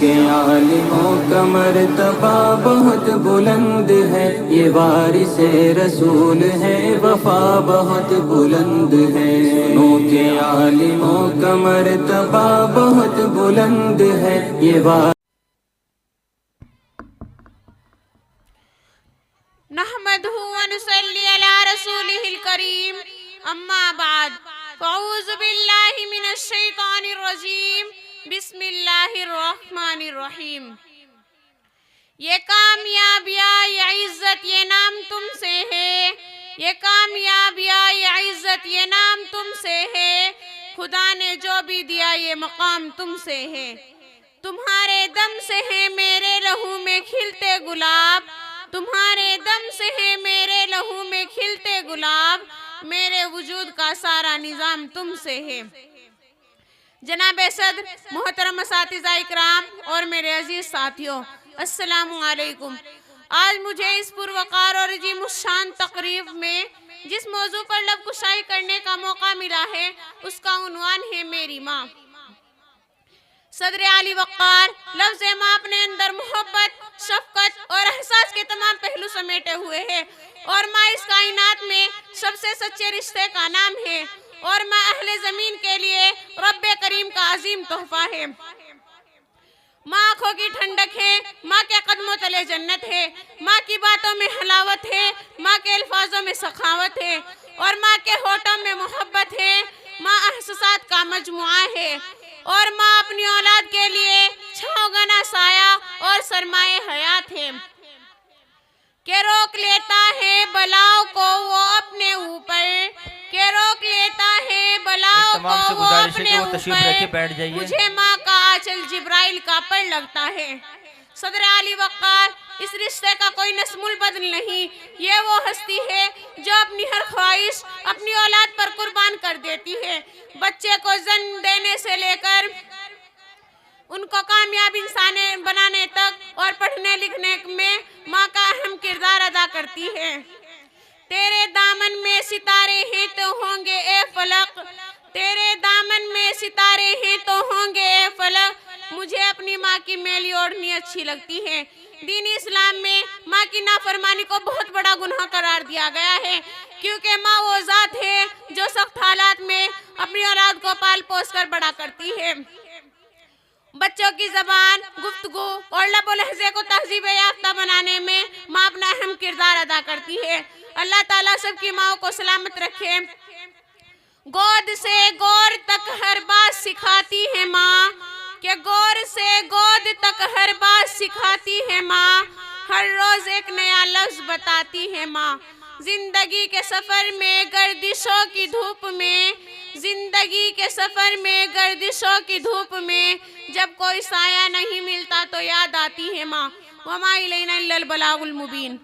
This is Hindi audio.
के आलिमों का मर्तबा बहुत बुलंद है, ये वारिसे रसूल है, वफा बहुत बुलंद है। सुनो के आलिमों का मर्तबा बहुत बुलंद है, ये नहमदहु व नुसल्ली अला रसूलिहिल करीम, अम्मा बाद, फ़अऊज़ु बिल्लाहि मिनश शैतानिर रजीम, बिस्मिल्लाहिर रहमानिर रहीम। ये कामयाबियाँ ये इज़्ज़त ये नाम तुमसे है, ये कामयाबियाँ ये इज़्ज़त ये नाम तुमसे है। खुदा ने जो भी दिया ये मकाम तुमसे है। तुम्हारे दम से है मेरे लहू में खिलते गुलाब, तुम्हारे दम से है मेरे लहू में खिलते गुलाब, मेरे वजूद का सारा निज़ाम तुमसे है। जनाब सदर, मोहतरम असातिज़ा इकराम और मेरे अजीज साथियों, अस्सलामु अलैकुम। आज मुझे इस पुरवकार और अजीमुश्शान तकरीब में जिस मौजू पर लब कुशाई करने का मौका मिला है उसका उन्वान है मेरी माँ। सदर आली वक़ार लफ्ज़ माँ अपने अंदर मोहब्बत, शफ़क़त और एहसास के तमाम पहलू समेटे हुए है और माँ इस कायनात में सबसे सच्चे रिश्ते का नाम है और माँ अहले ज़मीन के लिए रब्बे करीम का अजीम तोहफा है। माँ आँखों की ठंडक है, माँ के कदमों तले जन्नत है, माँ की बातों में हलावत है, माँ के अल्फाजों में सखावत है और माँ के होठों में मोहब्बत है। माँ एहसासात का मजमुआ है और माँ अपनी औलाद के लिए छाँवगना साया और सरमाए हयात है के रोक लेता है बलाओं को वो अपने ऊपर, के रोक लेता है बलाओं को वो अपने ऊपर। मुझे माँ का आंचल जिब्राइल का पर लगता है। सदर आली वक़ार, इस रिश्ते का कोई नस्मुल बदल नहीं। ये वो हस्ती है जो अपनी हर ख्वाहिश अपनी औलाद पर कुर्बान कर देती है। बच्चे को जन्म देने से लेकर उनको कामयाब इंसान बनाने तक और पढ़ने लिखने में माँ का अहम किरदार अदा करती है। तेरे दामन में सितारे हैं तो होंगे ए फलक, तेरे दामन में सितारे हैं तो होंगे ए फलक। मुझे अपनी माँ की मैली ओढ़नी अच्छी लगती है। दीन इस्लाम में माँ की नाफरमानी को बहुत बड़ा गुनाह करार दिया गया है, क्योंकि माँ वो ज़ात है जो सख्त हालात में अपनी औलाद को पाल पोस कर बड़ा करती है। बच्चों की ज़बान, गुफ्तगू और लबो लहजे को तहजीब याफ्ता बनाने में माँ अपना अहम किरदार अदा करती है। अल्लाह ताला सबकी माँओं को सलामत रखे। गोद से गौर तक हर बात सिखाती है माँ, के गौर से गोद तक हर बात सिखाती है माँ, हर रोज़ एक नया लफ्ज़ बताती है माँ। जिंदगी के सफ़र में गर्दिशों की धूप में, जिंदगी के सफ़र में गर्दिशों की धूप में, जब कोई साया नहीं मिलता तो याद आती है माँ। वमा इलैना इल्लल बलागुल मुबीन।